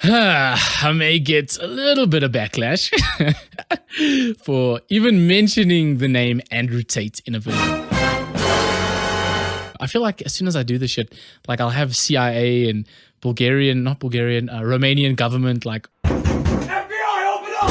I may get a little bit of backlash for even mentioning the name Andrew Tate in a video. I feel like as soon as I do this shit, like I'll have CIA and Romanian government like, FBI, open up!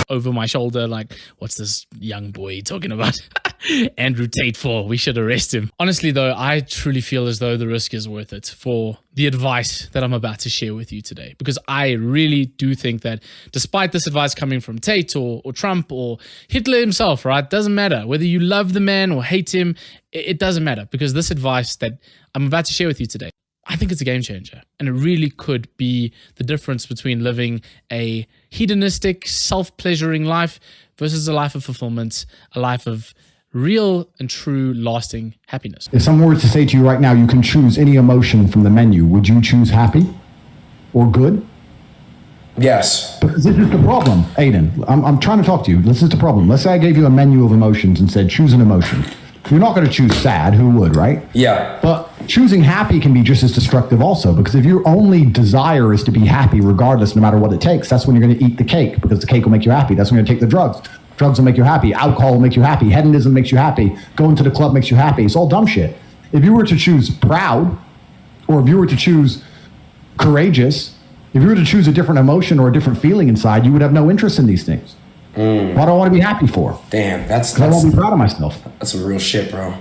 over my shoulder, like, what's this young boy talking about? Andrew Tate for, we should arrest him. Honestly though, I truly feel as though the risk is worth it for the advice that I'm about to share with you today. Because I really do think that despite this advice coming from Tate or Trump or Hitler himself, right? Doesn't matter whether you love the man or hate him, it doesn't matter, because this advice that I'm about to share with you today, I think it's a game changer, and it really could be the difference between living a hedonistic, self-pleasuring life versus a life of fulfillment, a life of real and true lasting happiness. If someone were to say to you right now, you can choose any emotion from the menu, would you choose happy or good? Yes. Because this is the problem, Adin. I'm trying to talk to you. This is the problem. Let's say I gave you a menu of emotions and said, choose an emotion. You're not going to choose sad, who would, right? Yeah. But choosing happy can be just as destructive also, because if your only desire is to be happy regardless, no matter what it takes, that's when you're going to eat the cake, because the cake will make you happy. That's when you're going to take the drugs. Drugs will make you happy. Alcohol will make you happy. Hedonism makes you happy. Going to the club makes you happy. It's all dumb shit. If you were to choose proud, or if you were to choose courageous, if you were to choose a different emotion or a different feeling inside, you would have no interest in these things. What do I want to be happy for? Damn, that's I won't be proud of myself. That's some real shit, bro.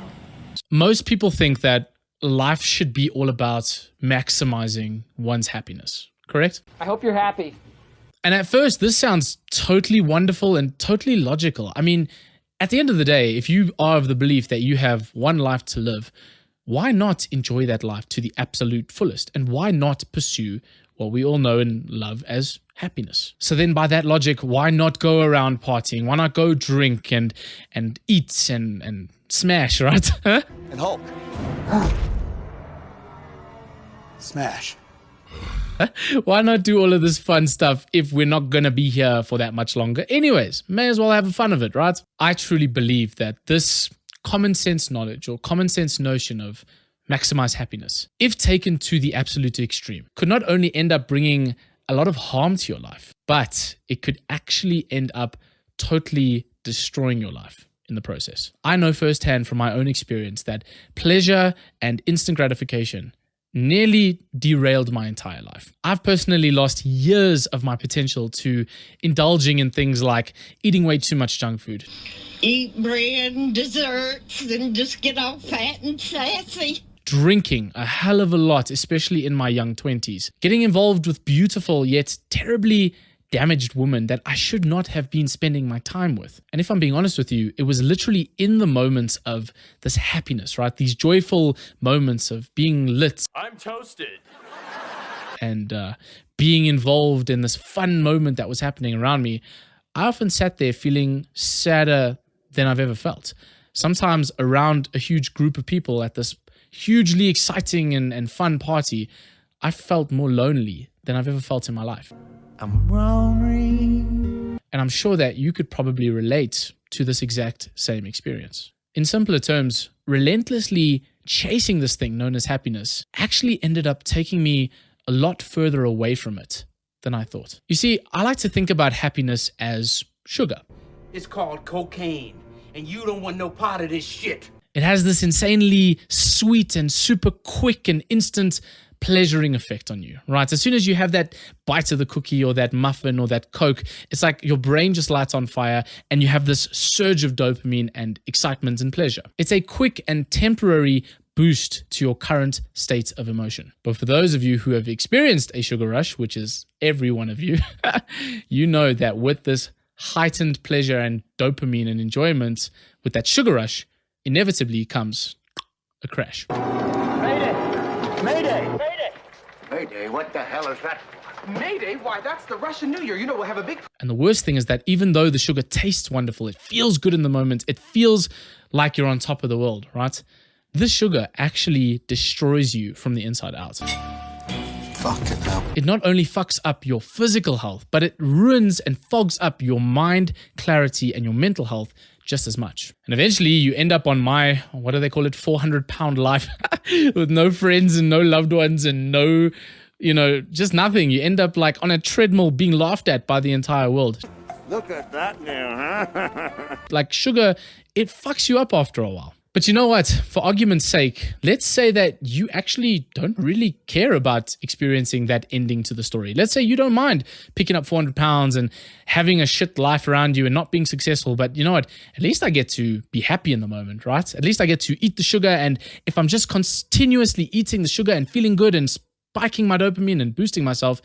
Most people think that life should be all about maximizing one's happiness, correct? I hope you're happy. And at first, this sounds totally wonderful and totally logical. I mean, at the end of the day, if you are of the belief that you have one life to live, why not enjoy that life to the absolute fullest? And why not pursue what we all know and love as happiness? So then by that logic, why not go around partying? Why not go drink and eat and smash, right? And Hulk. Smash. Why not do all of this fun stuff if we're not going to be here for that much longer? Anyways, may as well have fun of it, right? I truly believe that this common sense knowledge or common sense notion of maximize happiness, if taken to the absolute extreme, could not only end up bringing a lot of harm to your life, but it could actually end up totally destroying your life in the process. I know firsthand from my own experience that pleasure and instant gratification nearly derailed my entire life. I've personally lost years of my potential to indulging in things like eating way too much junk food. Eat bread and desserts and just get all fat and sassy. Drinking a hell of a lot, especially in my young 20s. Getting involved with beautiful yet terribly damaged women that I should not have been spending my time with. And if I'm being honest with you, it was literally in the moments of this happiness, right? These joyful moments of being lit. I'm toasted. And being involved in this fun moment that was happening around me, I often sat there feeling sadder than I've ever felt. Sometimes around a huge group of people at this hugely exciting and fun party, I felt more lonely than I've ever felt in my life. I'm lonely. And I'm sure that you could probably relate to this exact same experience. In simpler terms, relentlessly chasing this thing known as happiness actually ended up taking me a lot further away from it than I thought. You see, I like to think about happiness as sugar. It's called cocaine, and you don't want no part of this shit. It has this insanely sweet and super quick and instant pleasuring effect on you, right? As soon as you have that bite of the cookie or that muffin or that Coke, it's like your brain just lights on fire and you have this surge of dopamine and excitement and pleasure. It's a quick and temporary boost to your current state of emotion. But for those of you who have experienced a sugar rush, which is every one of you, you know that with this heightened pleasure and dopamine and enjoyment, with that sugar rush, inevitably comes a crash. Mayday! Mayday! Mayday! Mayday, what the hell is that? Mayday? Why, that's the Russian New Year. You know, we'll have a big... And the worst thing is that even though the sugar tastes wonderful, it feels good in the moment, it feels like you're on top of the world, right? This sugar actually destroys you from the inside out. Fucking hell. It not only fucks up your physical health, but it ruins and fogs up your mind, clarity, and your mental health just as much. And eventually you end up on my, what do they call it, 400-pound life with no friends and no loved ones and no, just nothing. You end up like on a treadmill being laughed at by the entire world. Look at that now, huh? Like sugar, it fucks you up after a while. But you know what? For argument's sake, let's say that you actually don't really care about experiencing that ending to the story. Let's say you don't mind picking up 400 pounds and having a shit life around you and not being successful. But you know what? At least I get to be happy in the moment, right? At least I get to eat the sugar. And if I'm just continuously eating the sugar and feeling good and spiking my dopamine and boosting myself,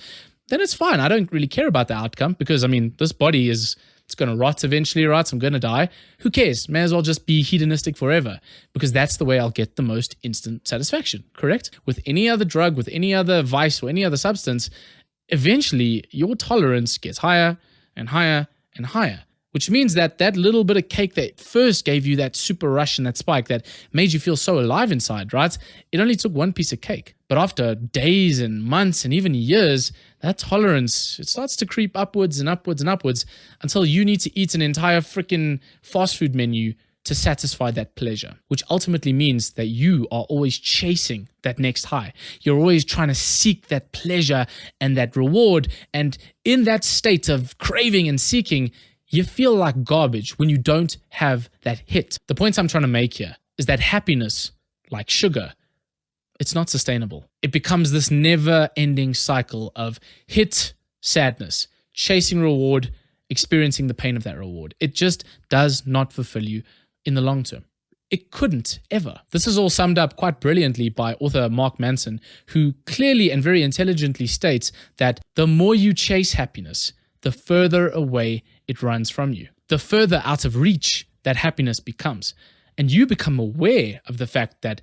then it's fine. I don't really care about the outcome because, this body is... it's going to rot eventually, right? So I'm going to die. Who cares? May as well just be hedonistic forever because that's the way I'll get the most instant satisfaction, correct? With any other drug, with any other vice or any other substance, eventually your tolerance gets higher and higher and higher, which means that that little bit of cake that first gave you that super rush and that spike that made you feel so alive inside, right? It only took one piece of cake. But after days and months and even years, that tolerance, it starts to creep upwards and upwards and upwards until you need to eat an entire freaking fast food menu to satisfy that pleasure, which ultimately means that you are always chasing that next high. You're always trying to seek that pleasure and that reward. And in that state of craving and seeking, you feel like garbage when you don't have that hit. The point I'm trying to make here is that happiness, like sugar, it's not sustainable. It becomes this never-ending cycle of hit, sadness, chasing reward, experiencing the pain of that reward. It just does not fulfill you in the long term. It couldn't ever. This is all summed up quite brilliantly by author Mark Manson, who clearly and very intelligently states that the more you chase happiness, the further away it runs from you. The further out of reach that happiness becomes. And you become aware of the fact that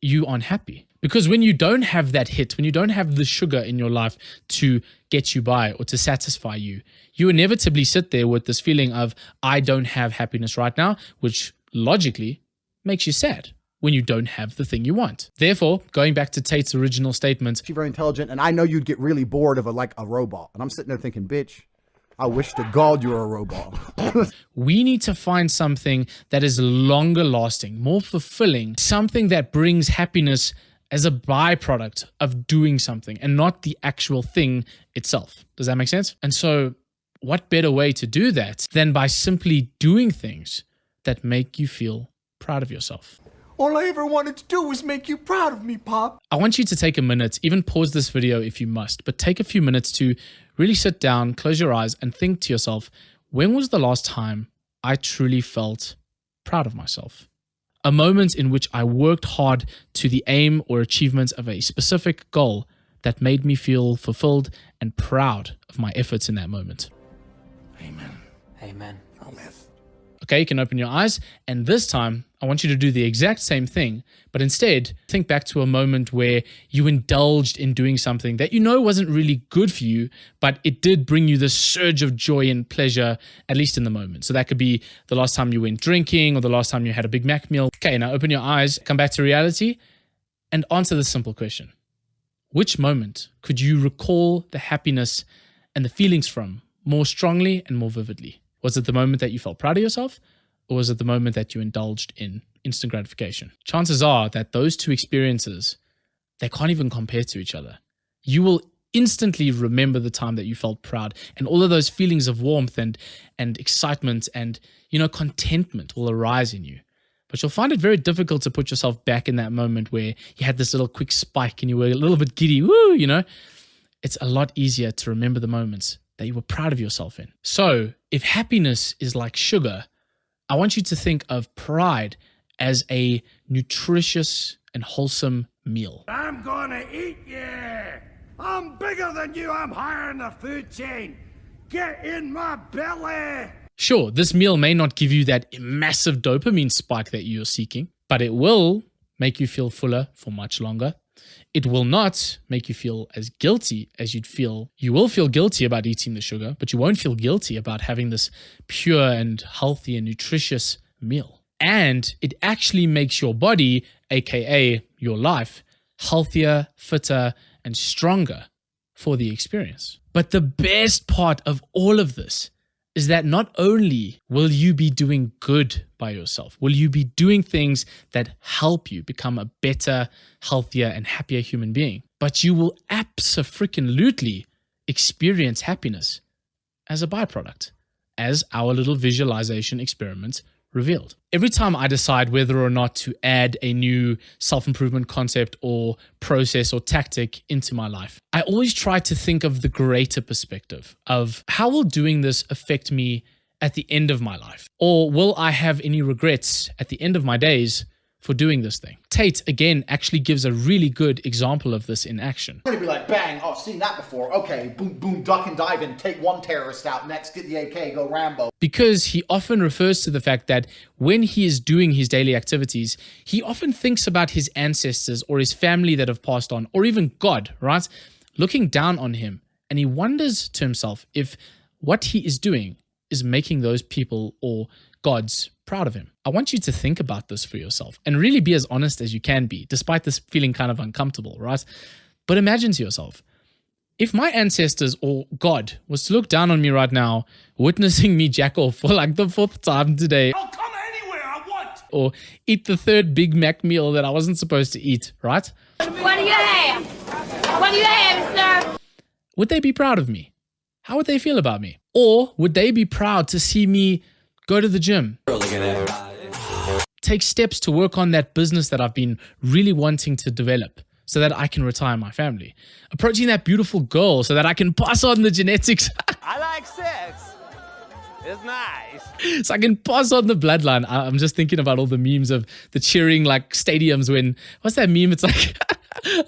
you aren't happy. Because when you don't have that hit, when you don't have the sugar in your life to get you by or to satisfy you, you inevitably sit there with this feeling of, I don't have happiness right now, which logically makes you sad when you don't have the thing you want. Therefore, going back to Tate's original statement, she's very intelligent, and I know you'd get really bored of a robot. And I'm sitting there thinking, bitch, I wish to God you were a robot. we need to find something that is longer lasting, more fulfilling, something that brings happiness as a byproduct of doing something and not the actual thing itself. Does that make sense? And so what better way to do that than by simply doing things that make you feel proud of yourself? All I ever wanted to do was make you proud of me, Pop. I want you to take a minute, even pause this video if you must, but take a few minutes to really sit down, close your eyes, and think to yourself, when was the last time I truly felt proud of myself? A moment in which I worked hard to the aim or achievement of a specific goal that made me feel fulfilled and proud of my efforts in that moment. Amen. Amen. Amen. Okay, you can open your eyes, and this time I want you to do the exact same thing, but instead think back to a moment where you indulged in doing something that you know wasn't really good for you, but it did bring you this surge of joy and pleasure, at least in the moment. So that could be the last time you went drinking or the last time you had a Big Mac meal. Okay, now open your eyes, come back to reality, and answer this simple question. Which moment could you recall the happiness and the feelings from more strongly and more vividly? Was it the moment that you felt proud of yourself, or was it the moment that you indulged in instant gratification? Chances are that those two experiences, they can't even compare to each other. You will instantly remember the time that you felt proud, and all of those feelings of warmth and excitement and, contentment will arise in you. But you'll find it very difficult to put yourself back in that moment where you had this little quick spike and you were a little bit giddy, It's a lot easier to remember the moments that you were proud of yourself in. So if happiness is like sugar, I want you to think of pride as a nutritious and wholesome meal. I'm gonna eat you. I'm bigger than you. I'm higher in the food chain. Get in my belly. Sure, this meal may not give you that massive dopamine spike that you're seeking, but it will make you feel fuller for much longer. It will not make you feel as guilty as you'd feel. You will feel guilty about eating the sugar, but you won't feel guilty about having this pure and healthy and nutritious meal. And it actually makes your body, aka your life, healthier, fitter, and stronger for the experience. But the best part of all of this is that not only will you be doing good by yourself, will you be doing things that help you become a better, healthier, and happier human being, but you will abso-freaking-lutely experience happiness as a byproduct, as our little visualization experiment revealed. Every time I decide whether or not to add a new self-improvement concept or process or tactic into my life, I always try to think of the greater perspective of how will doing this affect me at the end of my life? Or will I have any regrets at the end of my days for doing this thing? Tate, again, actually gives a really good example of this in action. I'm gonna be like, bang, oh, I've seen that before. Okay, boom, boom, duck and dive in, take one terrorist out, next get the AK, go Rambo. Because he often refers to the fact that when he is doing his daily activities, he often thinks about his ancestors or his family that have passed on, or even God, right? Looking down on him. And he wonders to himself if what he is doing is making those people or gods proud of him. I want you to think about this for yourself and really be as honest as you can be, despite this feeling kind of uncomfortable, right? But imagine to yourself, if my ancestors or God was to look down on me right now, witnessing me jack off for like the 4th time today, I'll come anywhere I want. or eat the 3rd Big Mac meal that I wasn't supposed to eat, right? What do you have? What do you have, sir? Would they be proud of me? How would they feel about me? Or would they be proud to see me go to the gym, take steps to work on that business that I've been really wanting to develop so that I can retire my family, approaching that beautiful girl so that I can pass on the genetics I like sex. It's nice. so I can pass on the bloodline. I'm just thinking about all the memes of the cheering like stadiums when, what's that meme? It's like,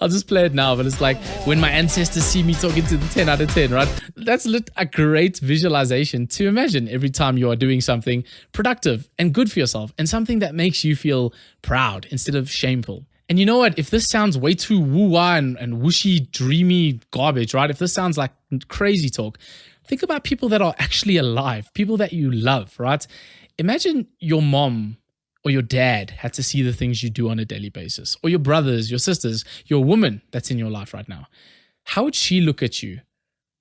I'll just play it now, but it's like when my ancestors see me talking to the 10 out of 10, right? That's a great visualization to imagine every time you are doing something productive and good for yourself and something that makes you feel proud instead of shameful. And you know what? If this sounds way too woo-wah and whooshy, dreamy garbage, right? If this sounds like crazy talk, think about people that are actually alive, people that you love, right? Imagine your mom or your dad had to see the things you do on a daily basis, or your brothers, your sisters, your woman that's in your life right now. How would she look at you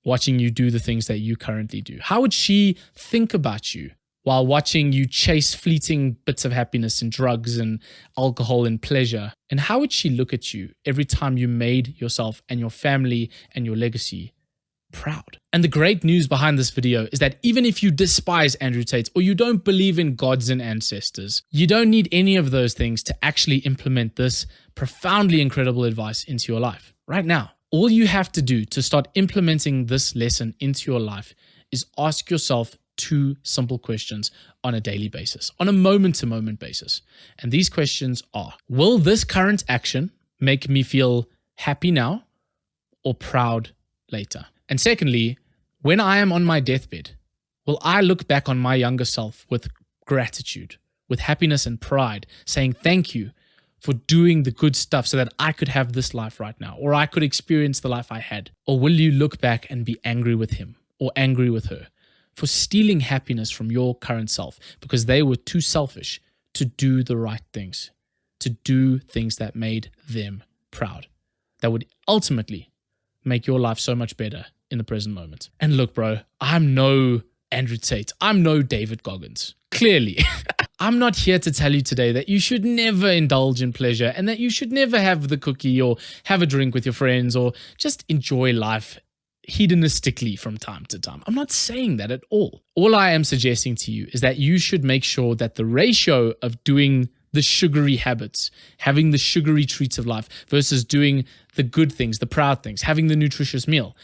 watching you do the things that you currently do? How would she think about you while watching you chase fleeting bits of happiness and drugs and alcohol and pleasure? And how would she look at you every time you made yourself and your family and your legacy proud? And the great news behind this video is that even if you despise Andrew Tate or you don't believe in gods and ancestors, you don't need any of those things to actually implement this profoundly incredible advice into your life right now. All you have to do to start implementing this lesson into your life is ask yourself 2 simple questions on a daily basis, on a moment-to-moment basis. And these questions are, will this current action make me feel happy now or proud later? And secondly, when I am on my deathbed, will I look back on my younger self with gratitude, with happiness and pride, saying thank you for doing the good stuff so that I could have this life right now, or I could experience the life I had? Or will you look back and be angry with him or angry with her for stealing happiness from your current self because they were too selfish to do the right things, to do things that made them proud, that would ultimately make your life so much better in the present moment? And look, bro, I'm no Andrew Tate. I'm no David Goggins. Clearly. I'm not here to tell you today that you should never indulge in pleasure and that you should never have the cookie or have a drink with your friends or just enjoy life hedonistically from time to time. I'm not saying that at all. All I am suggesting to you is that you should make sure that the ratio of doing the sugary habits, having the sugary treats of life versus doing the good things, the proud things, having the nutritious meal,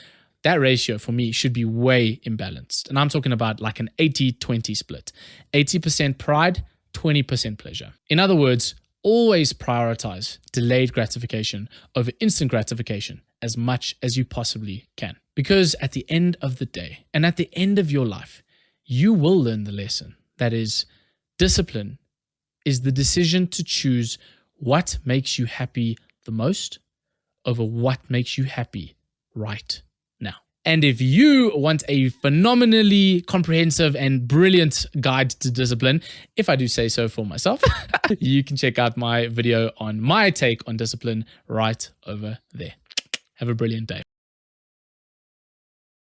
that ratio for me should be way imbalanced. And I'm talking about like an 80-20 split. 80% pride, 20% pleasure. In other words, always prioritize delayed gratification over instant gratification as much as you possibly can. Because at the end of the day and at the end of your life, you will learn the lesson that is, discipline is the decision to choose what makes you happy the most over what makes you happy right now. And if you want a phenomenally comprehensive and brilliant guide to discipline, if I do say so for myself, you can check out my video on my take on discipline right over there. Have a brilliant day.